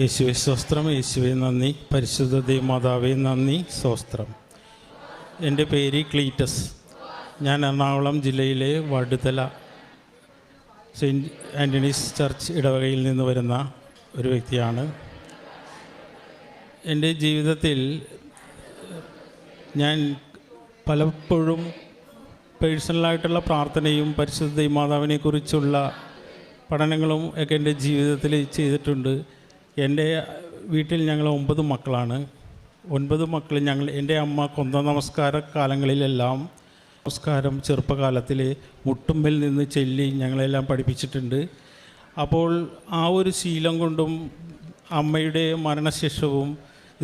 യേശുവെ സ്വസ്ത്രം, യേശുവെ നന്ദി, പരിശുദ്ധ ദൈവമാതാവേ നന്ദി, സ്വസ്ത്രം. എൻ്റെ പേര് ക്ലീറ്റസ്. ഞാൻ എറണാകുളം ജില്ലയിലെ വടുതല സെയിൻറ്റ് ആൻ്റണീസ് ചർച്ച് ഇടവകയിൽ നിന്ന് വരുന്ന ഒരു വ്യക്തിയാണ്. എൻ്റെ ജീവിതത്തിൽ ഞാൻ പലപ്പോഴും പേഴ്സണലായിട്ടുള്ള പ്രാർത്ഥനയും പരിശുദ്ധ ദൈവമാതാവിനെക്കുറിച്ചുള്ള പഠനങ്ങളും ഒക്കെ എൻ്റെ ജീവിതത്തിൽ ചെയ്തിട്ടുണ്ട്. എൻ്റെ വീട്ടിൽ ഞങ്ങൾ 9 മക്കളാണ്. 9 മക്കൾ എൻ്റെ അമ്മ കൊന്ത നമസ്കാര കാലങ്ങളിലെല്ലാം നമസ്കാരം ചെറുപ്പകാലത്തിൽ മുട്ടുമ്പിൽ നിന്ന് ചൊല്ലി ഞങ്ങളെല്ലാം പഠിപ്പിച്ചിട്ടുണ്ട്. അപ്പോൾ ആ ഒരു ശീലം കൊണ്ടും അമ്മയുടെ മരണശേഷവും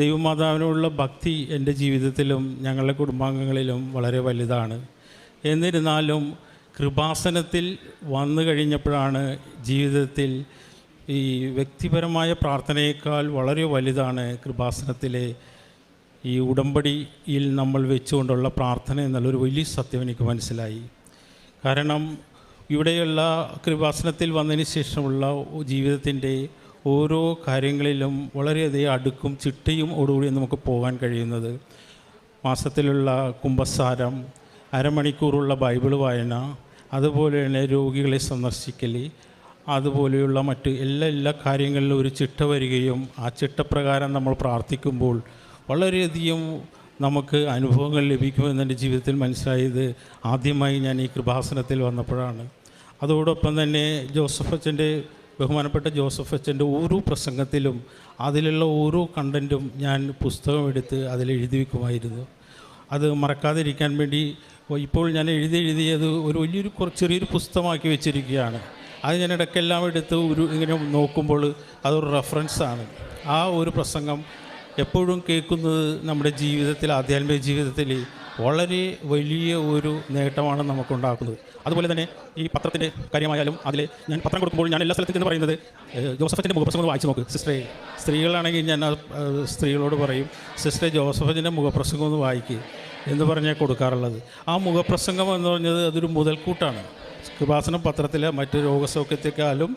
ദൈവമാതാവിനുള്ള ഭക്തി എൻ്റെ ജീവിതത്തിലും ഞങ്ങളുടെ കുടുംബാംഗങ്ങളിലും വളരെ വലുതാണ്. എന്നിരുന്നാലും കൃപാസനത്തിൽ വന്നു കഴിഞ്ഞപ്പോഴാണ് ജീവിതത്തിൽ ഈ വ്യക്തിപരമായ പ്രാർത്ഥനയേക്കാൾ വളരെ വലുതാണ് കൃപാസനത്തിലെ ഈ ഉടമ്പടിയിൽ നമ്മൾ വെച്ചുകൊണ്ടുള്ള പ്രാർത്ഥന എന്നുള്ളൊരു വലിയ സത്യം എനിക്ക് മനസ്സിലായി. കാരണം ഇവിടെയുള്ള കൃപാസനത്തിൽ വന്നതിന് ശേഷമുള്ള ജീവിതത്തിൻ്റെ ഓരോ കാര്യങ്ങളിലും വളരെയധികം അടുക്കും ചിട്ടയും ഓടുകൂടി നമുക്ക് പോകാൻ കഴിയുന്നത്. മാസത്തിലുള്ള കുമ്പസാരം, അരമണിക്കൂറുള്ള ബൈബിൾ വായന, അതുപോലെ തന്നെ രോഗികളെ സന്ദർശിക്കൽ, അതുപോലെയുള്ള മറ്റ് എല്ലാ കാര്യങ്ങളിലും ഒരു ചിട്ട വരികയും ആ ചിട്ടപ്രകാരം നമ്മൾ പ്രാർത്ഥിക്കുമ്പോൾ വളരെയധികം നമുക്ക് അനുഭവങ്ങൾ ലഭിക്കുമെന്ന് എൻ്റെ ജീവിതത്തിൽ മനസ്സിലായത് ആദ്യമായി ഞാൻ ഈ കൃപാസനത്തിൽ വന്നപ്പോഴാണ്. അതോടൊപ്പം തന്നെ ബഹുമാനപ്പെട്ട ജോസഫ് അച്ഛൻ്റെ ഓരോ പ്രസംഗത്തിലും അതിലുള്ള ഓരോ കണ്ടൻറ്റും ഞാൻ പുസ്തകം എടുത്ത് അതിലെഴുതി വയ്ക്കുമായിരുന്നു. അത് മറക്കാതിരിക്കാൻ വേണ്ടി ഇപ്പോൾ ഞാൻ എഴുതിയത് വലിയൊരു ചെറിയൊരു പുസ്തകമാക്കി വെച്ചിരിക്കുകയാണ്. അത് ഞാൻ ഇടയ്ക്കെല്ലാം എടുത്ത് ഇങ്ങനെ നോക്കുമ്പോൾ അതൊരു റെഫറൻസാണ്. ആ ഒരു പ്രസംഗം എപ്പോഴും കേൾക്കുന്നത് നമ്മുടെ ജീവിതത്തിൽ, ആധ്യാത്മിക ജീവിതത്തിൽ വളരെ വലിയ ഒരു നേട്ടമാണ് നമുക്കുണ്ടാക്കുന്നത്. അതുപോലെ തന്നെ ഈ പത്രത്തിൻ്റെ കാര്യമായാലും അതിൽ ഞാൻ പത്രം കൊടുക്കുമ്പോൾ ഞാൻ എല്ലാ സ്ഥലത്തും എന്ന് പറയുന്നത് ജോസഫിൻ്റെ മുഖപ്രസംഗം വായിച്ച് നോക്ക് സിസ്റ്ററെ. സ്ത്രീകളാണെങ്കിൽ ഞാൻ സ്ത്രീകളോട് പറയും, സിസ്റ്ററെ ജോസഫിൻ്റെ മുഖപ്രസംഗം ഒന്ന് വായിക്കുക എന്ന് പറഞ്ഞാൽ കൊടുക്കാറുള്ളത്. ആ മുഖപ്രസംഗം എന്ന് പറഞ്ഞത് അതൊരു മുതൽക്കൂട്ടാണ്. കൃപാസന പത്രത്തിലെ മറ്റ് രോഗസൗഖ്യത്തെക്കാളും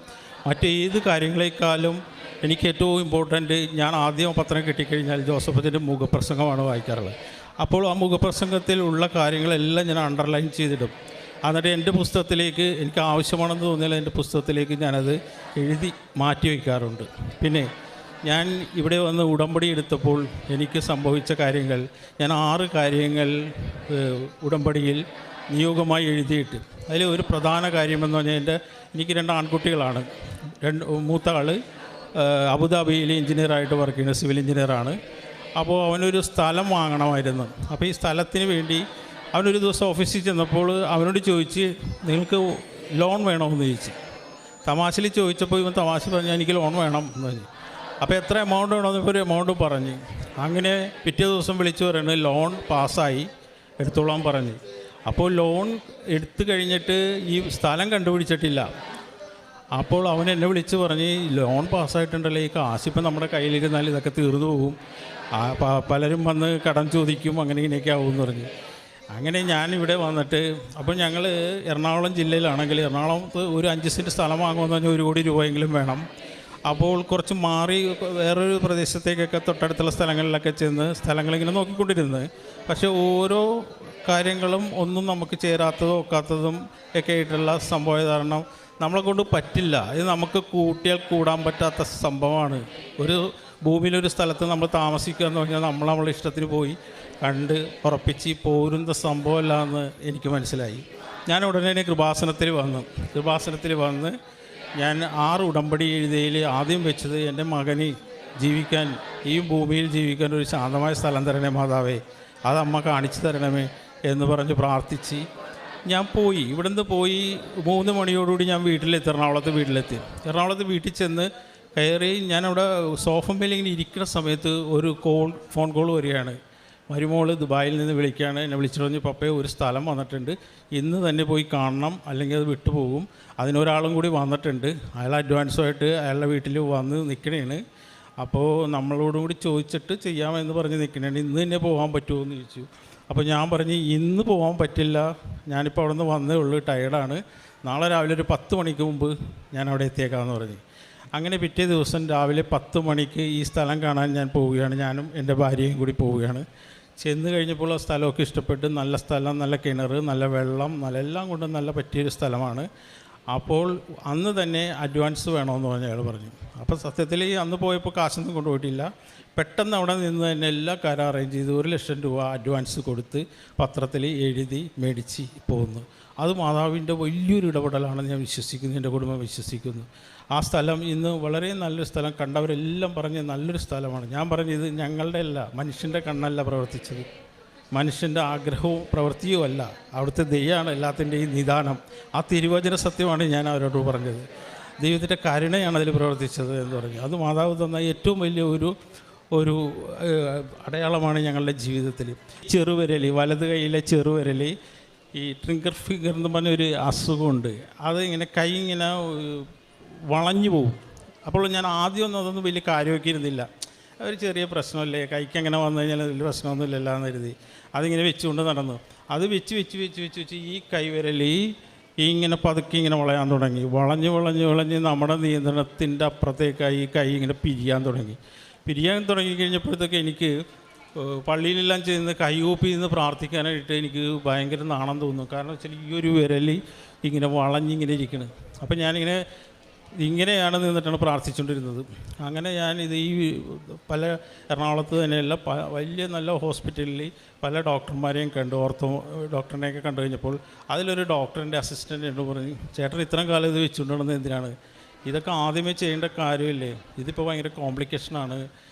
മറ്റേത് കാര്യങ്ങളെക്കാളും എനിക്ക് ഏറ്റവും ഇമ്പോർട്ടൻറ്റ്, ഞാൻ ആദ്യം പത്രം കിട്ടിക്കഴിഞ്ഞാൽ ജോസഫിൻ്റെ മുഖപ്രസംഗമാണ് വായിക്കാറുള്ളത്. അപ്പോൾ ആ മുഖപ്രസംഗത്തിൽ ഉള്ള കാര്യങ്ങളെല്ലാം ഞാൻ അണ്ടർലൈൻ ചെയ്തിടും. എന്നിട്ട് എൻ്റെ പുസ്തകത്തിലേക്ക് എനിക്ക് ആവശ്യമാണെന്ന് തോന്നിയാൽ എൻ്റെ പുസ്തകത്തിലേക്ക് ഞാനത് എഴുതി മാറ്റി വയ്ക്കാറുണ്ട്. പിന്നെ ഞാൻ ഇവിടെ വന്ന് ഉടമ്പടി എടുത്തപ്പോൾ എനിക്ക് സംഭവിച്ച കാര്യങ്ങൾ, ഞാൻ 6 കാര്യങ്ങൾ ഉടമ്പടിയിൽ നിയോഗമായി എഴുതിയിട്ട് അതിൽ ഒരു പ്രധാന കാര്യമെന്ന് പറഞ്ഞാൽ എനിക്ക് 2 ആൺകുട്ടികളാണ്. മൂത്ത ആൾ അബുദാബിയിൽ എഞ്ചിനീയറായിട്ട് വർക്ക് ചെയ്യുന്ന സിവിൽ എഞ്ചിനീയറാണ്. അപ്പോൾ അവനൊരു സ്ഥലം വാങ്ങണമായിരുന്നു. അപ്പോൾ ഈ സ്ഥലത്തിന് വേണ്ടി അവനൊരു ദിവസം ഓഫീസിൽ ചെന്നപ്പോൾ അവനോട് ചോദിച്ച്, നിങ്ങൾക്ക് ലോൺ വേണമെന്ന് ചോദിച്ചു. തമാശയിൽ ചോദിച്ചപ്പോൾ ഇവൻ തമാശ പറഞ്ഞു, എനിക്ക് ലോൺ വേണം എന്ന് പറഞ്ഞു. അപ്പോൾ എത്ര എമൗണ്ട് വേണമെന്ന് ഒരു എമൗണ്ട് പറഞ്ഞ്, അങ്ങനെ പിറ്റേ ദിവസം വിളിച്ചു പറയുന്നത് ലോൺ പാസ്സായി, എടുത്തോളാൻ പറഞ്ഞ്. അപ്പോൾ ലോൺ എടുത്തു കഴിഞ്ഞിട്ട് ഈ സ്ഥലം കണ്ടുപിടിച്ചിട്ടില്ല. അപ്പോൾ അവൻ എന്നെ വിളിച്ച് പറഞ്ഞ്, ലോൺ പാസ്സായിട്ടുണ്ടല്ലോ, ഈ കാശിപ്പം നമ്മുടെ കയ്യിലിരുന്നാൽ ഇതൊക്കെ തീർന്നു പോകും, പലരും വന്ന് കടം ചോദിക്കും, അങ്ങനെ ഇങ്ങനെയൊക്കെ ആവുമെന്ന് പറഞ്ഞ്. അങ്ങനെ ഞാനിവിടെ വന്നിട്ട്, അപ്പോൾ ഞങ്ങൾ എറണാകുളം ജില്ലയിലാണെങ്കിൽ എറണാകുളത്ത് ഒരു 5 സെൻറ്റ് സ്ഥലം വാങ്ങുമെന്ന് പറഞ്ഞാൽ 1 കോടി രൂപയെങ്കിലും വേണം. അപ്പോൾ കുറച്ച് മാറി വേറൊരു പ്രദേശത്തേക്കൊക്കെ തൊട്ടടുത്തുള്ള സ്ഥലങ്ങളിലൊക്കെ ചെന്ന് സ്ഥലങ്ങളിങ്ങനെ നോക്കിക്കൊണ്ടിരുന്നത്. പക്ഷേ ഓരോ കാര്യങ്ങളും ഒന്നും നമുക്ക് ചേരാത്തതും ഒക്കാത്തതും ഒക്കെ ആയിട്ടുള്ള സംഭവം കാരണം നമ്മളെ കൊണ്ട് പറ്റില്ല. ഇത് നമുക്ക് കൂട്ടിയാൽ കൂടാൻ പറ്റാത്ത സംഭവമാണ്. ഒരു ഭൂമിയിലൊരു സ്ഥലത്ത് നമ്മൾ താമസിക്കുക എന്ന് പറഞ്ഞാൽ നമ്മളെ ഇഷ്ടത്തിന് പോയി കണ്ട് ഉറപ്പിച്ച് പോരുന്ന സംഭവമല്ല എന്ന് എനിക്ക് മനസ്സിലായി. ഞാൻ ഉടനെ കൃപാസനത്തിൽ വന്ന് ഞാൻ 6 ഉടമ്പടി എഴുതിയതിൽ ആദ്യം വെച്ചത്, എൻ്റെ മകന് ജീവിക്കാൻ, ഈ ഭൂമിയിൽ ജീവിക്കാൻ ഒരു ശാന്തമായ സ്ഥലം തരണേ മാതാവേ, അത് അമ്മ കാണിച്ചു തരണമേ എന്ന് പറഞ്ഞ് പ്രാർത്ഥിച്ച് ഞാൻ പോയി. ഇവിടുന്ന് പോയി 3 മണിയോടുകൂടി ഞാൻ എറണാകുളത്ത് വീട്ടിൽ ചെന്ന് കയറി ഞാനവിടെ സോഫമ്മയിൽ ഇങ്ങനെ ഇരിക്കുന്ന സമയത്ത് ഒരു ഫോൺ കോൾ വരികയാണ്. മരുമോള് ദുബായിൽ നിന്ന് വിളിക്കുകയാണ്. എന്നെ വിളിച്ചിട്ട് പറഞ്ഞു, പപ്പയെ ഒരു സ്ഥലം വന്നിട്ടുണ്ട്, ഇന്ന് തന്നെ പോയി കാണണം, അല്ലെങ്കിൽ അത് വിട്ടുപോകും. അതിനൊരാളും കൂടി വന്നിട്ടുണ്ട്, അയാൾ അഡ്വാൻസുമായിട്ട് അയാളുടെ വീട്ടിൽ വന്ന് നിൽക്കണേണ്. അപ്പോൾ നമ്മളോടും കൂടി ചോദിച്ചിട്ട് ചെയ്യാമെന്ന് പറഞ്ഞ് നിൽക്കണേണ്. ഇന്ന് തന്നെ പോകാൻ പറ്റുമോ എന്ന് ചോദിച്ചു. അപ്പോൾ ഞാൻ പറഞ്ഞു, ഇന്ന് പോകാൻ പറ്റില്ല, ഞാനിപ്പോൾ അവിടെ നിന്ന് വന്നേ ഉള്ളൂ, ടയർഡാണ്, നാളെ രാവിലെ ഒരു 10 മണിക്ക് മുമ്പ് ഞാൻ അവിടെ എത്തിയേക്കാമെന്ന് പറഞ്ഞു. അങ്ങനെ പിറ്റേ ദിവസം രാവിലെ 10 മണിക്ക് ഈ സ്ഥലം കാണാൻ ഞാൻ പോവുകയാണ്. ഞാനും എൻ്റെ ഭാര്യയും കൂടി പോവുകയാണ്. ചെന്ന് കഴിഞ്ഞപ്പോൾ ആ സ്ഥലമൊക്കെ ഇഷ്ടപ്പെട്ട്, നല്ല സ്ഥലം, നല്ല കിണർ, നല്ല വെള്ളം, നല്ല എല്ലാം കൊണ്ടും നല്ല പറ്റിയൊരു സ്ഥലമാണ്. അപ്പോൾ അന്ന് തന്നെ അഡ്വാൻസ് വേണമെന്ന് പറഞ്ഞ് അയാൾ പറഞ്ഞു. അപ്പോൾ സത്യത്തിൽ അന്ന് പോയപ്പോൾ കാശൊന്നും കൊണ്ടുപോയിട്ടില്ല. പെട്ടെന്ന് അവിടെ നിന്ന് തന്നെ എല്ലാ കാര്യം അറേഞ്ച് ചെയ്ത് 1,00,000 രൂപ അഡ്വാൻസ് കൊടുത്ത് പത്രത്തിൽ എഴുതി മേടിച്ച് പോകുന്നു. അത് മാതാവിൻ്റെ വലിയൊരു ഇടപെടലാണെന്ന് ഞാൻ വിശ്വസിക്കുന്നു, എൻ്റെ കുടുംബം വിശ്വസിക്കുന്നു. ആ സ്ഥലം ഇന്ന് വളരെ നല്ലൊരു സ്ഥലം, കണ്ടവരെല്ലാം പറഞ്ഞ് നല്ലൊരു സ്ഥലമാണ്. ഞാൻ പറഞ്ഞത് ഞങ്ങളുടെ അല്ല, മനുഷ്യൻ്റെ കണ്ണല്ല പ്രവർത്തിച്ചത്, മനുഷ്യൻ്റെ ആഗ്രഹവും പ്രവൃത്തിയും അല്ല, അവിടുത്തെ ദൈവമാണ് എല്ലാത്തിൻ്റെയും നിദാനം. ആ തിരുവചന സത്യമാണ് ഞാൻ അവരോട് പറഞ്ഞത്. ദൈവത്തിൻ്റെ കരുണയാണ് അതിൽ പ്രവർത്തിച്ചത് എന്ന് പറഞ്ഞു. അത് മാതാവ് തന്ന ഏറ്റവും വലിയ ഒരു അടയാളമാണ് ഞങ്ങളുടെ ജീവിതത്തിൽ. ചെറുവിരൽ, വലത് കൈയിലെ ചെറുവിരൽ, ഈ ട്രിങ്കർ ഫിംഗർ എന്ന് പറഞ്ഞൊരു അസുഖമുണ്ട്. അത് ഇങ്ങനെ കൈ ഇങ്ങനെ വളഞ്ഞു പോകും. അപ്പോൾ ഞാൻ ആദ്യമൊന്നും അതൊന്നും വലിയ കാര്യമൊക്കെ ഇരുന്നില്ല. ഒരു ചെറിയ പ്രശ്നമല്ലേ, കൈക്ക് അങ്ങനെ വന്നു കഴിഞ്ഞാൽ വലിയ പ്രശ്നമൊന്നുമില്ലല്ലോ എന്ന് കരുതി അതിങ്ങനെ വെച്ചുകൊണ്ട് നടന്നു. അത് വെച്ച് ഈ കൈവിരൽ ഇങ്ങനെ പതുക്കെ ഇങ്ങനെ വളയാൻ തുടങ്ങി. വളഞ്ഞ് നമ്മുടെ നിയന്ത്രണത്തിൻ്റെ അപ്പുറത്തേക്കായി ഈ കൈ ഇങ്ങനെ പിരിയാൻ തുടങ്ങിക്കഴിഞ്ഞപ്പോഴത്തേക്ക് എനിക്ക് പള്ളിയിലെല്ലാം ചെന്ന് കൈകൂപ്പി നിന്ന് പ്രാർത്ഥിക്കാനായിട്ട് എനിക്ക് ഭയങ്കര നാണം തോന്നുന്നു. കാരണം വെച്ചാൽ ഈ ഒരു വിരൽ ഇങ്ങനെ വളഞ്ഞിങ്ങനെ ഇരിക്കണം. അപ്പം ഇങ്ങനെയാണ് നിന്നിട്ടാണ് പ്രാർത്ഥിച്ചുകൊണ്ടിരുന്നത്. അങ്ങനെ ഞാനിത് ഈ പല എറണാകുളത്ത് തന്നെയല്ല വലിയ നല്ല ഹോസ്പിറ്റലിൽ പല ഡോക്ടർമാരെയും കണ്ടു, ഓർത്തോ ഡോക്ടറിനെയൊക്കെ കണ്ടു കഴിഞ്ഞപ്പോൾ അതിലൊരു ഡോക്ടറിൻ്റെ അസിസ്റ്റൻ്റ് എന്നോട് പറഞ്ഞു, ചേട്ടൻ ഇത്രയും കാലം ഇത് വെച്ചുകൊണ്ടിരുന്നത് എന്തിനാണ്? ഇതൊക്കെ ആദ്യമേ ചെയ്യേണ്ട കാര്യമില്ലേ? ഇതിപ്പോൾ ഭയങ്കര കോംപ്ലിക്കേഷനാണ്,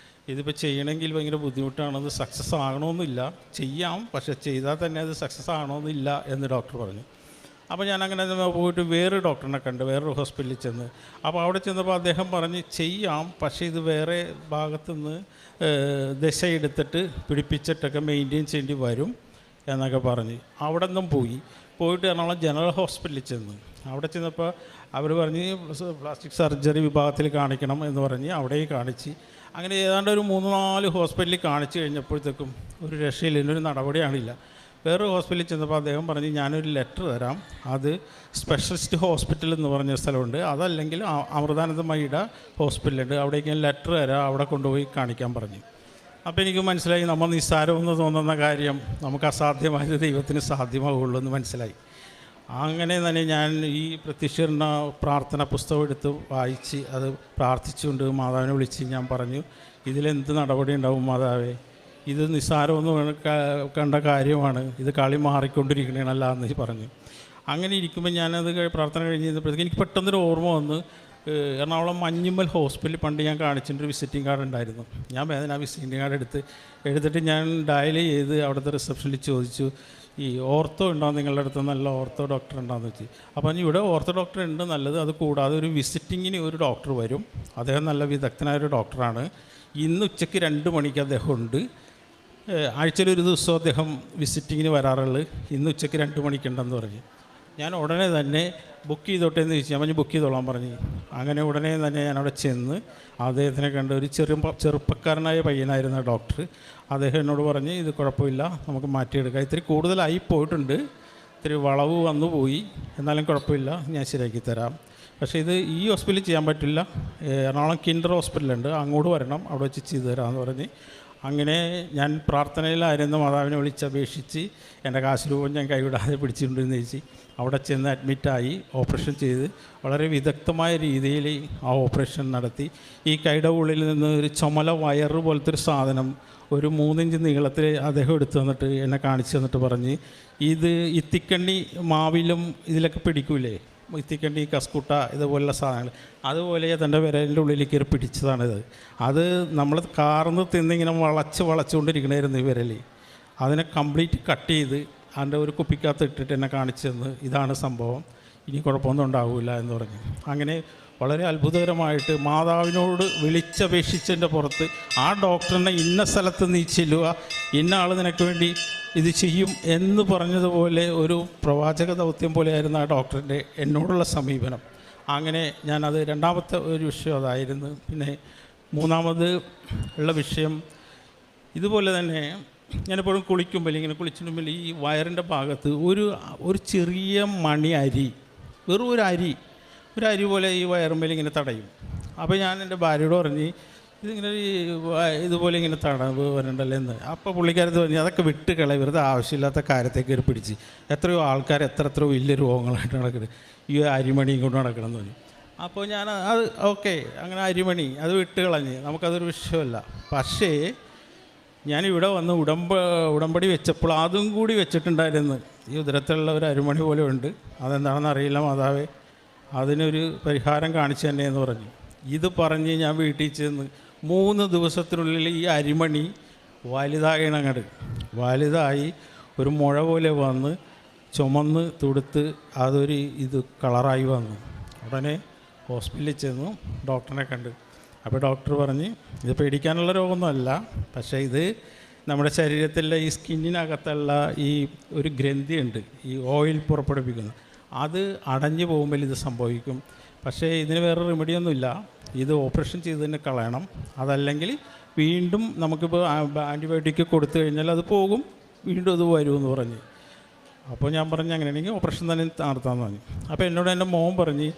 ഇതിപ്പോൾ ചെയ്യണമെങ്കിൽ ഭയങ്കര ബുദ്ധിമുട്ടാണ്, അത് സക്സസ് ആകണമെന്നില്ല, ചെയ്യാം, പക്ഷേ ചെയ്താൽ തന്നെ അത് സക്സസ് ആകണമെന്നില്ല എന്ന് ഡോക്ടർ പറഞ്ഞു. അപ്പോൾ ഞാനങ്ങനെ പോയിട്ട് വേറൊരു ഡോക്ടറിനെ കണ്ട് വേറൊരു ഹോസ്പിറ്റലിൽ ചെന്ന്, അപ്പോൾ അവിടെ ചെന്നപ്പോൾ അദ്ദേഹം പറഞ്ഞ് ചെയ്യാം, പക്ഷേ ഇത് വേറെ ഭാഗത്തുനിന്ന് ദശയെടുത്തിട്ട് പിടിപ്പിച്ചിട്ടൊക്കെ മെയിൻറ്റെയിൻ ചെയ്യേണ്ടി വരും എന്നൊക്കെ പറഞ്ഞ് അവിടെ നിന്നും പോയിട്ട് എറണാകുളം ജനറൽ ഹോസ്പിറ്റലിൽ ചെന്ന് അവിടെ ചെന്നപ്പോൾ അവർ പറഞ്ഞ് പ്ലാസ്റ്റിക് സർജറി വിഭാഗത്തിൽ കാണിക്കണം എന്ന് പറഞ്ഞ് അവിടെയും കാണിച്ച്, അങ്ങനെ ഏതാണ്ട് ഒരു 3-4 ഹോസ്പിറ്റലിൽ കാണിച്ച് കഴിഞ്ഞപ്പോഴത്തേക്കും ഒരു രക്ഷയില്ല, ഇതിനൊരു നടപടിയാണില്ല. വേറൊരു ഹോസ്പിറ്റലിൽ ചെന്നപ്പോൾ അദ്ദേഹം പറഞ്ഞ് ഞാനൊരു ലെറ്റർ തരാം, അത് സ്പെഷ്യലിസ്റ്റ് ഹോസ്പിറ്റൽ എന്ന് പറഞ്ഞ സ്ഥലമുണ്ട്, അതല്ലെങ്കിൽ അമൃതാനന്ദമയിയുടെ ഹോസ്പിറ്റലുണ്ട്, അവിടേക്ക് ഞാൻ ലെറ്റർ തരാം, അവിടെ കൊണ്ടുപോയി കാണിക്കാൻ പറഞ്ഞു. അപ്പോൾ എനിക്ക് മനസ്സിലായി, നമ്മൾ നിസ്സാരമെന്ന് തോന്നുന്ന കാര്യം നമുക്ക് അസാധ്യമായത് ദൈവത്തിന് സാധ്യമാവുള്ളൂ എന്ന് മനസ്സിലായി. അങ്ങനെ തന്നെ ഞാൻ ഈ പ്രത്യക്ഷീകരണ പ്രാർത്ഥന പുസ്തകം എടുത്ത് വായിച്ച് അത് പ്രാർത്ഥിച്ചുകൊണ്ട് മാതാവിനെ വിളിച്ച് ഞാൻ പറഞ്ഞു, ഇതിലെന്ത് നടപടി ഉണ്ടാവും മാതാവേ, ഇത് നിസ്സാരമൊന്നും കണ്ട കാര്യമാണ്, ഇത് കളി മാറിക്കൊണ്ടിരിക്കണേണല്ല എന്ന് പറഞ്ഞു. അങ്ങനെ ഇരിക്കുമ്പോൾ ഞാനത് പ്രാർത്ഥന കഴിഞ്ഞപ്പോഴത്തേക്ക് എനിക്ക് പെട്ടെന്നൊരു ഓർമ്മ വന്ന്, എറണാകുളം മഞ്ഞുമ്മൽ ഹോസ്പിറ്റലിൽ പണ്ട് ഞാൻ കാണിച്ചിട്ടൊരു വിസിറ്റിംഗ് കാർഡ് ഉണ്ടായിരുന്നു. ഞാൻ വേദന ആ വിസിറ്റിംഗ് കാർഡ് എടുത്തിട്ട് ഞാൻ ഡയൽ ചെയ്ത് അവിടുത്തെ റിസപ്ഷനിൽ ചോദിച്ചു, ഈ ഓർത്തോ ഉണ്ടോ നിങ്ങളുടെ അടുത്ത്, നല്ല ഓർത്തോ ഡോക്ടർ ഉണ്ടോയെന്ന് വെച്ച്. അപ്പോൾ ഇവിടെ ഓർത്തോ ഡോക്ടർ ഉണ്ട് നല്ലത്, അത് കൂടാതെ ഒരു വിസിറ്റിങ്ങിന് ഒരു ഡോക്ടർ വരും, അദ്ദേഹം നല്ല വിദഗ്ധനായൊരു ഡോക്ടറാണ്, ഇന്ന് ഉച്ചയ്ക്ക് 2 മണിക്ക് അദ്ദേഹം ഉണ്ട്, ആഴ്ചയിലൊരു ദിവസം അദ്ദേഹം വിസിറ്റിങ്ങിന് വരാറുള്ളത്, ഇന്ന് ഉച്ചയ്ക്ക് 2 മണിക്കുണ്ടെന്ന് പറഞ്ഞു. ഞാൻ ഉടനെ തന്നെ ബുക്ക് ചെയ്തോട്ടെ എന്ന് ചോദിച്ചു. ഞാൻ പറഞ്ഞു ബുക്ക് ചെയ്തോളാൻ പറഞ്ഞു. അങ്ങനെ ഉടനെ തന്നെ ഞാനവിടെ ചെന്ന് അദ്ദേഹത്തിനെ കണ്ട്, ഒരു ചെറുപ്പക്കാരനായ പയ്യനായിരുന്ന ഡോക്ടർ, അദ്ദേഹം എന്നോട് പറഞ്ഞ് ഇത് കുഴപ്പമില്ല, നമുക്ക് മാറ്റിയെടുക്കാം, ഇത്തിരി കൂടുതലായി പോയിട്ടുണ്ട്, ഇത്തിരി വളവ് വന്നു പോയി, എന്നാലും കുഴപ്പമില്ല, ഞാൻ ശരിയാക്കി തരാം, പക്ഷേ ഇത് ഈ ഹോസ്പിറ്റലിൽ ചെയ്യാൻ പറ്റില്ല, എറണാകുളം കിൻഡർ ഹോസ്പിറ്റലുണ്ട്, അങ്ങോട്ട് വരണം, അവിടെ വെച്ച് ചെയ്തു തരാമെന്ന് പറഞ്ഞ്. അങ്ങനെ ഞാൻ പ്രാർത്ഥനയിലായിരുന്നു, മാതാവിനെ വിളിച്ചപേക്ഷിച്ച് എൻ്റെ കാശ് രൂപം ഞാൻ കൈവിടാതെ പിടിച്ചിട്ടുണ്ടെന്ന് ചോദിച്ച് അവിടെ ചെന്ന് അഡ്മിറ്റായി, ഓപ്പറേഷൻ ചെയ്ത് വളരെ വിദഗ്ധമായ രീതിയിൽ ആ ഓപ്പറേഷൻ നടത്തി. ഈ കൈയുടെ ഉള്ളിൽ നിന്ന് ഒരു ചുമല വയറ് പോലത്തെ ഒരു സാധനം ഒരു 3 ഇഞ്ച് നീളത്തിൽ അദ്ദേഹം എടുത്തു തന്നിട്ട് എന്നെ കാണിച്ചു തന്നിട്ട് പറഞ്ഞ്, ഇത് ഇത്തിക്കണ്ണി മാവിലും ഇതിലൊക്കെ പിടിക്കൂലേ, ഇത്തിക്കണ്ണി കസ്കുട്ട ഇതുപോലുള്ള സാധനങ്ങൾ, അതുപോലെ തൻ്റെ വിരലിൻ്റെ ഉള്ളിലേക്ക് കയറി പിടിച്ചതാണിത്. അത് നമ്മൾ കാർന്ന് തിന്നിങ്ങനെ വളച്ചുകൊണ്ടിരിക്കണമായിരുന്നു ഈ വിരൽ. അതിനെ കംപ്ലീറ്റ് കട്ട് ചെയ്ത് അതിൻ്റെ ഒരു കുപ്പിക്കകത്ത് ഇട്ടിട്ട് എന്നെ കാണിച്ചു തന്ന്, ഇതാണ് സംഭവം, ഇനി കുഴപ്പമൊന്നും ഉണ്ടാവില്ല എന്ന് പറഞ്ഞു. അങ്ങനെ വളരെ അത്ഭുതകരമായിട്ട് മാതാവിനോട് വിളിച്ചപേക്ഷിച്ചതിൻ്റെ പുറത്ത് ആ ഡോക്ടറിനെ ഇന്ന സ്ഥലത്ത് നീ ചെല്ലുക, ഇന്ന ആൾ നിനക്ക് വേണ്ടി ഇത് ചെയ്യും എന്ന് പറഞ്ഞതുപോലെ ഒരു പ്രവാചക ദൗത്യം പോലെയായിരുന്നു ആ ഡോക്ടറിൻ്റെ എന്നോടുള്ള സമീപനം. അങ്ങനെ ഞാനത് രണ്ടാമത്തെ ഒരു വിഷയം അതായിരുന്നു. പിന്നെ മൂന്നാമത് ഉള്ള വിഷയം ഇതുപോലെ തന്നെ, ഞാനെപ്പോഴും കുളിക്കുമ്പോൾ ഇങ്ങനെ കുളിച്ചിട്ടുമ്പോൾ ഈ വയറിൻ്റെ ഭാഗത്ത് ഒരു ചെറിയ മണി അരി, വെറും ഒരു അരി പോലെ ഈ വയറുമ്പോൾ ഇങ്ങനെ തടയും. അപ്പോൾ ഞാൻ എൻ്റെ ഭാര്യയോട് പറഞ്ഞ് ഇതിങ്ങനെ ഇതുപോലെ ഇങ്ങനെ തടവ് വരണ്ടല്ലോ എന്ന്. അപ്പോൾ പുള്ളിക്കാരത്ത് പറഞ്ഞ് അതൊക്കെ വിട്ട് കളയ, വെറുതെ ആവശ്യമില്ലാത്ത കാര്യത്തേക്ക് ഒരു പിടിച്ച് എത്രയോ ആൾക്കാർ എത്രയോ വലിയ രോഗങ്ങളായിട്ട് നടക്കുന്നത്, ഈ അരിമണിയും കൊണ്ട് നടക്കണമെന്ന് പറഞ്ഞു. അപ്പോൾ ഞാൻ അത് ഓക്കെ, അങ്ങനെ അരിമണി അത് വിട്ട് കളഞ്ഞ്, നമുക്കതൊരു വിഷയമല്ല. പക്ഷേ ഞാനിവിടെ വന്ന് ഉടമ്പടി വെച്ചപ്പോൾ അതും കൂടി വെച്ചിട്ടുണ്ടായിരുന്നു. ഈ ഉദരത്തിലുള്ള ഒരു അരിമണി പോലെ ഉണ്ട്, അതെന്താണെന്ന് അറിയില്ല മാതാവേ, അതിനൊരു പരിഹാരം കാണിച്ചു തന്നെ എന്ന് പറഞ്ഞു. ഇത് പറഞ്ഞ് ഞാൻ വീട്ടിൽ ചെന്ന് 3 ദിവസത്തിനുള്ളിൽ ഈ അരിമണി വലുതാകണങ്ങട് വലുതായി ഒരു മുഴ പോലെ വന്ന് ചുമന്ന് തുടുത്ത് അതൊരു കളറായി വന്നു. ഉടനെ ഹോസ്പിറ്റലിൽ ചെന്നു, ഡോക്ടറിനെ കണ്ട്. അപ്പോൾ ഡോക്ടർ പറഞ്ഞ് ഇത് പേടിക്കാനുള്ള രോഗമൊന്നുമല്ല, പക്ഷേ ഇത് നമ്മുടെ ശരീരത്തിലെ ഈ സ്കിന്നിനകത്തുള്ള ഈ ഒരു ഗ്രന്ഥിയുണ്ട്, ഈ ഓയിൽ പുറപ്പെടുവിക്കുന്നത്, അത് അടഞ്ഞു പോകുമ്പോൾ ഇത് സംഭവിക്കും. പക്ഷേ ഇതിന് വേറെ റെമഡിയൊന്നുമില്ല, ഇത് ഓപ്പറേഷൻ ചെയ്ത് തന്നെ കളയണം. അതല്ലെങ്കിൽ വീണ്ടും നമുക്കിപ്പോൾ ആൻറ്റിബയോട്ടിക് കൊടുത്തു കഴിഞ്ഞാൽ അത് പോകും, വീണ്ടും അത് വരുമെന്ന് പറഞ്ഞ്. അപ്പോൾ ഞാൻ പറഞ്ഞു അങ്ങനെയാണെങ്കിൽ ഓപ്പറേഷൻ തന്നെ നടത്താമെന്ന് പറഞ്ഞു. അപ്പോൾ എന്നോട് എൻ്റെ മോൻ പറഞ്ഞ്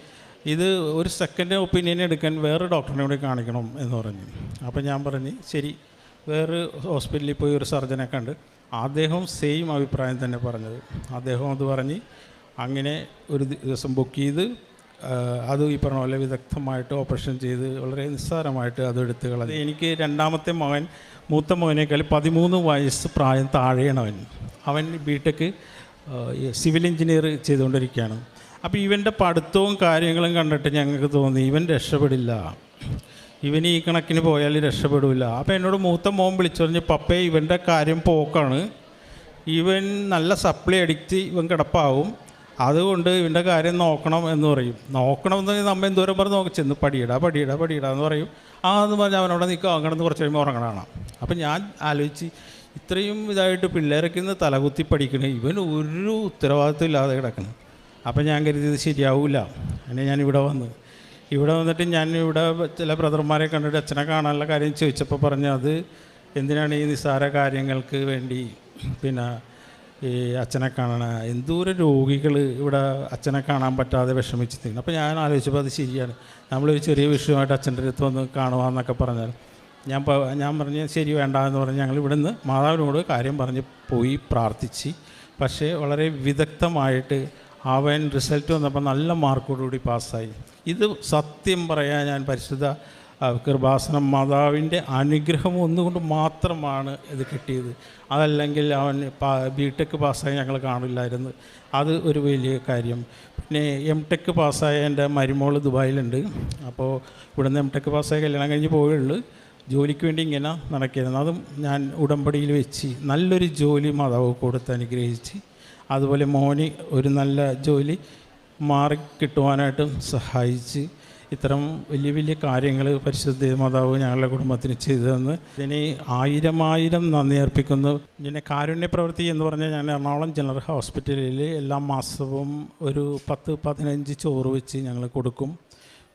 ഇത് ഒരു സെക്കൻഡ് ഒപ്പീനിയൻ എടുക്കാൻ വേറെ ഡോക്ടറിനെ കൂടി കാണിക്കണം എന്ന് പറഞ്ഞു. അപ്പോൾ ഞാൻ പറഞ്ഞ് ശരി, വേറെ ഹോസ്പിറ്റലിൽ പോയി ഒരു സർജനെ കണ്ട്, അദ്ദേഹം സെയിം അഭിപ്രായം തന്നെ പറഞ്ഞത്. അദ്ദേഹം അത് പറഞ്ഞ് അങ്ങനെ ഒരു ദിവസം ബുക്ക് ചെയ്ത് അത് ഈ പറഞ്ഞ പോലെ വിദഗ്ധമായിട്ട് ഓപ്പറേഷൻ ചെയ്ത് വളരെ നിസ്സാരമായിട്ട് അത് എടുത്ത് കളഞ്ഞു. എനിക്ക് രണ്ടാമത്തെ മകൻ മൂത്ത മകനേക്കാൾ 13 വയസ്സ് പ്രായം താഴെയാണ്. അവൻ ബിടെക് സിവിൽ എഞ്ചിനീയർ ചെയ്തുകൊണ്ടിരിക്കുകയാണ്. അപ്പോൾ ഇവൻ്റെ പഠിത്തവും കാര്യങ്ങളും കണ്ടിട്ട് ഞങ്ങൾക്ക് തോന്നി ഇവൻ രക്ഷപ്പെടില്ല, ഇവൻ ഈ കണക്കിന് പോയാൽ രക്ഷപ്പെടില്ല. അപ്പോൾ എന്നോട് മൂത്ത മോൻ വിളിച്ചു പറഞ്ഞ് പപ്പേ ഇവൻ്റെ കാര്യം പോക്കാണ്, ഇവൻ നല്ല സപ്ലൈ അടിച്ച് ഇവൻ കിടപ്പാവും, അതുകൊണ്ട് ഇവൻ്റെ കാര്യം നോക്കണം എന്ന് പറയും. നോക്കണമെന്ന് നമ്മൾ എന്തോരം പറഞ്ഞ് നോക്കി ചെന്ന് പടിയിടാ എന്ന് പറയും. എന്ന് പറഞ്ഞാൽ അവനവിടെ നിൽക്കുക, അങ്ങനെന്ന് കുറച്ച് കഴിയുമ്പോൾ ഉറങ്ങണം. അപ്പം ഞാൻ ആലോചിച്ച് ഇത്രയും ഇതായിട്ട് പിള്ളേരൊക്കെ ഇന്ന് തലകുത്തി പഠിക്കണേ, ഇവൻ ഒരു ഉത്തരവാദിത്വം ഇല്ലാതെ കിടക്കണം. അപ്പം ഞാൻ കരുതിയത് ശരിയാവില്ല. അങ്ങനെ ഞാൻ ഇവിടെ വന്നിട്ട് ഞാൻ ഇവിടെ ചില ബ്രദർമാരെ കണ്ടിട്ട് അച്ഛനെ കാണാനുള്ള കാര്യം ചോദിച്ചപ്പോൾ പറഞ്ഞു അത് എന്തിനാണ് ഈ നിസ്സാര കാര്യങ്ങൾക്ക് വേണ്ടി പിന്നെ ഈ അച്ഛനെ കാണണം, എന്തോരം രോഗികൾ ഇവിടെ അച്ഛനെ കാണാൻ പറ്റാതെ വിഷമിച്ച് നിൽക്കണം. അപ്പോൾ ഞാൻ ആലോചിച്ചപ്പോൾ അത് ശരിയാണ്, നമ്മളൊരു ചെറിയ വിഷയമായിട്ട് അച്ഛൻ്റെ അടുത്ത് വന്ന് കാണുവാന്നൊക്കെ പറഞ്ഞാൽ ഞാൻ പറഞ്ഞ് ശരി വേണ്ട എന്ന് പറഞ്ഞ് ഞങ്ങൾ ഇവിടെ നിന്ന് മാതാവിനോട് കാര്യം പറഞ്ഞ് പോയി പ്രാർത്ഥിച്ച്. പക്ഷേ വളരെ വിദഗ്ധമായിട്ട് അവൻ റിസൾട്ട് വന്നപ്പോൾ നല്ല മാർക്കോടുകൂടി പാസ്സായി. ഇത് സത്യം പറയാൻ ഞാൻ പരിശുദ്ധ കൃപാസനം മാതാവിൻ്റെ അനുഗ്രഹം ഒന്നുകൊണ്ട് മാത്രമാണ് ഇത് കിട്ടിയത്. അതല്ലെങ്കിൽ അവൻ ബിടെക് പാസ്സായി ഞങ്ങൾ കാണില്ലായിരുന്നു, അത് ഒരു വലിയ കാര്യം. പിന്നെ എംടെക് പാസ്സായ എൻ്റെ മരുമോൾ ദുബായിലുണ്ട്. അപ്പോൾ ഇവിടുന്ന് എംടെക് പാസ്സായി കല്യാണം കഴിഞ്ഞ് പോയുള്ളൂ, ജോലിക്ക് വേണ്ടി ഇങ്ങനെ നടക്കിയിരുന്നു. അതും ഞാൻ ഉടമ്പടിയിൽ വെച്ച് നല്ലൊരു ജോലി മാതാവ് കൊടുത്ത് അനുഗ്രഹിച്ച്, അതുപോലെ മോന് ഒരു നല്ല ജോലി മാറി കിട്ടുവാനായിട്ടും സഹായിച്ച്, ഇത്തരം വലിയ വലിയ കാര്യങ്ങൾ പരിശുദ്ധ മാതാവ് ഞങ്ങളുടെ കുടുംബത്തിന് ചെയ്തു തന്ന് ഇതിന് 1000 നന്ദി അർപ്പിക്കുന്നു. പിന്നെ കാരുണ്യ പ്രവൃത്തി എന്ന് പറഞ്ഞാൽ ഞാൻ എറണാകുളം ജനറൽ ഹോസ്പിറ്റലിൽ എല്ലാ മാസവും ഒരു 10-15 ചോറ് വെച്ച് ഞങ്ങൾ കൊടുക്കും.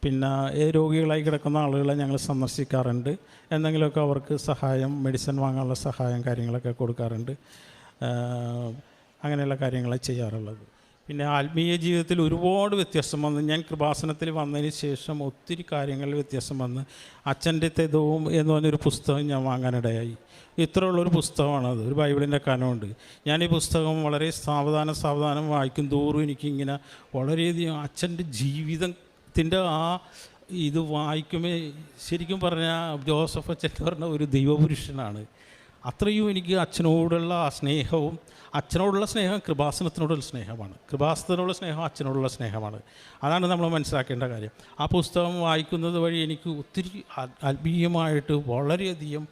പിന്നെ രോഗികളായി കിടക്കുന്ന ആളുകളെ ഞങ്ങൾ സന്ദർശിക്കാറുണ്ട്, എന്തെങ്കിലുമൊക്കെ അവർക്ക് സഹായം, മെഡിസിൻ വാങ്ങാനുള്ള സഹായം കാര്യങ്ങളൊക്കെ കൊടുക്കാറുണ്ട്. അങ്ങനെയുള്ള കാര്യങ്ങളാണ് ചെയ്യാറുള്ളത്. പിന്നെ ആത്മീയ ജീവിതത്തിൽ ഒരുപാട് വ്യത്യാസം വന്ന്, ഞാൻ കൃപാസനത്തിൽ വന്നതിന് ശേഷം ഒത്തിരി കാര്യങ്ങളിൽ വ്യത്യാസം വന്ന്, അച്ഛൻ്റെ തെതവും എന്ന് പറഞ്ഞൊരു പുസ്തകം ഞാൻ വാങ്ങാനിടയായി. ഇത്രയുള്ളൊരു പുസ്തകമാണത്, ഒരു ബൈബിളിൻ്റെ കനമുണ്ട്. ഞാൻ ഈ പുസ്തകം വളരെ സാവധാനം വായിക്കും തോറും എനിക്കിങ്ങനെ വളരെയധികം അച്ഛൻ്റെ ജീവിതത്തിൻ്റെ ഇത് വായിക്കുമ്പോൾ ശരിക്കും പറഞ്ഞാൽ ജോസഫ് അച്ഛൻ പറഞ്ഞ ഒരു ദൈവപുരുഷനാണ്. അത്രയും എനിക്ക് അച്ഛനോടുള്ള ആ സ്നേഹവും, അച്ഛനോടുള്ള സ്നേഹം കൃപാസനത്തിനോടുള്ള സ്നേഹമാണ്, കൃപാസനത്തിനോടുള്ള സ്നേഹം അച്ഛനോടുള്ള സ്നേഹമാണ്. അതാണ് നമ്മൾ മനസ്സിലാക്കേണ്ട കാര്യം. ആ പുസ്തകം വായിക്കുന്നത് വഴി എനിക്ക് ഒത്തിരി ആത്മീയമായിട്ട് വളരെയധികം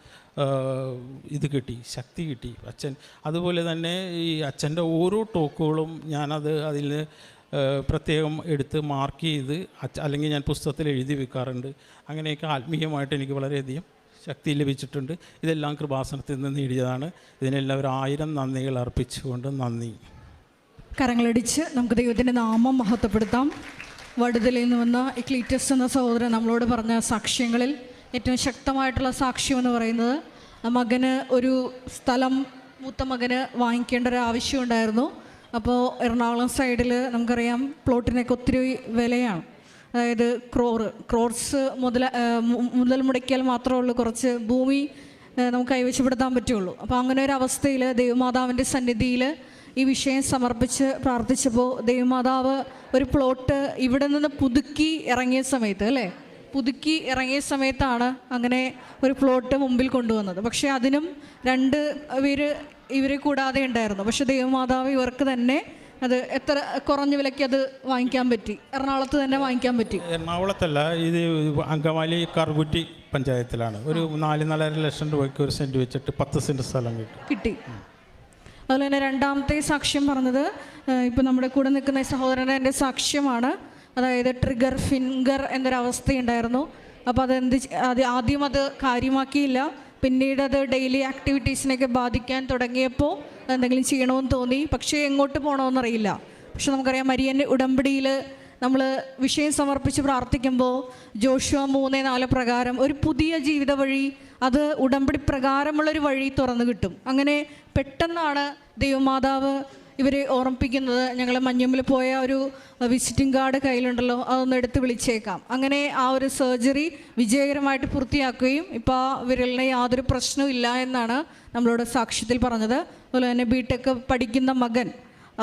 ഇത് കിട്ടി, ശക്തി കിട്ടി അച്ഛൻ. അതുപോലെ തന്നെ ഈ അച്ഛൻ്റെ ഓരോ ടോക്കുകളും അതിൽ പ്രത്യേകം എടുത്ത് മാർക്ക് ചെയ്ത് അല്ലെങ്കിൽ ഞാൻ പുസ്തകത്തിൽ എഴുതി വെക്കാറുണ്ട്. അങ്ങനെയൊക്കെ ആത്മീയമായിട്ട് എനിക്ക് വളരെയധികം ശക്തി ലഭിച്ചിട്ടുണ്ട്. ഇതെല്ലാം കൃപാസനത്തിൽ നിന്ന് നേടിയതാണ്. ഇതിനെല്ലാവരും 1000 നന്ദികൾ അർപ്പിച്ചുകൊണ്ട് നന്ദി. കരങ്ങളടിച്ച് നമുക്ക് ദൈവത്തിൻ്റെ നാമം മഹത്വപ്പെടുത്താം. വടുതലയിൽ നിന്ന് വന്ന ഇക്ലീറ്റസ് എന്ന സഹോദരൻ നമ്മളോട് പറഞ്ഞ സാക്ഷ്യങ്ങളിൽ ഏറ്റവും ശക്തമായിട്ടുള്ള സാക്ഷ്യമെന്ന് പറയുന്നത്, മകന് ഒരു സ്ഥലം മൂത്ത മകന് വാങ്ങിക്കേണ്ട ഒരു ആവശ്യമുണ്ടായിരുന്നു. അപ്പോൾ എറണാകുളം സൈഡിൽ നമുക്കറിയാം പ്ലോട്ടിനൊക്കെ ഒത്തിരി വിലയാണ്. അതായത് ക്രോർസ് മുതൽ മുടക്കിയാൽ മാത്രമേ ഉള്ളൂ കുറച്ച് ഭൂമി നമുക്ക് കൈവശപ്പെടുത്താൻ പറ്റുള്ളൂ. അപ്പോൾ അങ്ങനെ ഒരു അവസ്ഥയിൽ ദൈവമാതാവിൻ്റെ സന്നിധിയിൽ ഈ വിഷയം സമർപ്പിച്ച് പ്രാർത്ഥിച്ചപ്പോൾ ദൈവമാതാവ് ഒരു പ്ലോട്ട് ഇവിടെ നിന്ന് പുതുക്കി ഇറങ്ങിയ സമയത്താണ് അങ്ങനെ ഒരു പ്ലോട്ട് മുമ്പിൽ കൊണ്ടുവന്നത്. പക്ഷേ അതിനും ഇവരെ കൂടാതെ ഉണ്ടായിരുന്നു. പക്ഷേ ദൈവമാതാവ് ഇവർക്ക് തന്നെ അത് എത്ര കുറഞ്ഞ വിലയ്ക്ക് അത് വാങ്ങിക്കാൻ പറ്റി. എറണാകുളത്ത് തന്നെ വാങ്ങിക്കാൻ പറ്റി. എറണാകുളത്തല്ല, ഇത് അങ്കമാലി കറുകുറ്റി പഞ്ചായത്തിലാണ്. ഒരു 4.5 ലക്ഷം രൂപയ്ക്ക് ഒരു സെൻറ്റ് വെച്ചിട്ട് 10 സെൻറ്റ് സ്ഥലം കിട്ടി. അതുപോലെ തന്നെ രണ്ടാമത്തെ സാക്ഷ്യം പറഞ്ഞത് ഇപ്പം നമ്മുടെ കൂടെ നിൽക്കുന്ന ഈ സഹോദരൻ്റെ എൻ്റെ സാക്ഷ്യമാണ്. അതായത് ട്രിഗർ ഫിംഗർ എന്നൊരവസ്ഥയുണ്ടായിരുന്നു. അപ്പോൾ ആദ്യം അത് കാര്യമാക്കിയില്ല. പിന്നീട് അത് ഡെയിലി ആക്ടിവിറ്റീസിനെയൊക്കെ ബാധിക്കാൻ തുടങ്ങിയപ്പോൾ എന്തെങ്കിലും ചെയ്യണമെന്ന് തോന്നി. പക്ഷേ എങ്ങോട്ട് പോകണമെന്നറിയില്ല. പക്ഷെ നമുക്കറിയാം മരിയൻ ഉടമ്പടിയിൽ നമ്മൾ വിഷയം സമർപ്പിച്ച് പ്രാർത്ഥിക്കുമ്പോൾ ജോഷുവ 3:4 പ്രകാരം ഒരു പുതിയ ജീവിത വഴി, അത് ഉടമ്പടി പ്രകാരമുള്ളൊരു വഴി തുറന്നു കിട്ടും. അങ്ങനെ പെട്ടെന്നാണ് ദൈവമാതാവ് ഇവരെ ഓർമ്മിപ്പിക്കുന്നത്. ഞങ്ങൾ മഞ്ഞമ്മിൽ പോയ ഒരു വിസിറ്റിംഗ് കാർഡ് കയ്യിലുണ്ടല്ലോ, അതൊന്ന് എടുത്ത് വിളിച്ചേക്കാം. അങ്ങനെ ആ ഒരു സർജറി വിജയകരമായിട്ട് പൂർത്തിയാക്കുകയും ഇപ്പോൾ ആ വിരലിന് യാതൊരു പ്രശ്നവും ഇല്ല എന്നാണ് നമ്മളോട് സാക്ഷ്യത്തിൽ പറഞ്ഞത്. അതുപോലെ തന്നെ ബിടെക് പഠിക്കുന്ന മകൻ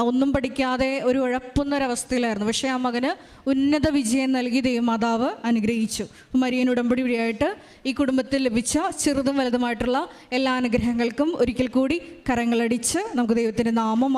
ഒന്നും പഠിക്കാതെ ഒരു ഉഴപ്പുന്നൊരവസ്ഥയിലായിരുന്നു. പക്ഷേ ആ മകന് ഉന്നത വിജയം നൽകി ദൈവമാതാവ് അനുഗ്രഹിച്ചു. മരിയൻ ഉടമ്പടി വഴിയായിട്ട് ഈ കുടുംബത്തിൽ ലഭിച്ച ചെറുതും വലുതുമായിട്ടുള്ള എല്ലാ അനുഗ്രഹങ്ങൾക്കും ഒരിക്കൽ കൂടി കരങ്ങളടിച്ച് നമുക്ക് ദൈവത്തിൻ്റെ നാമം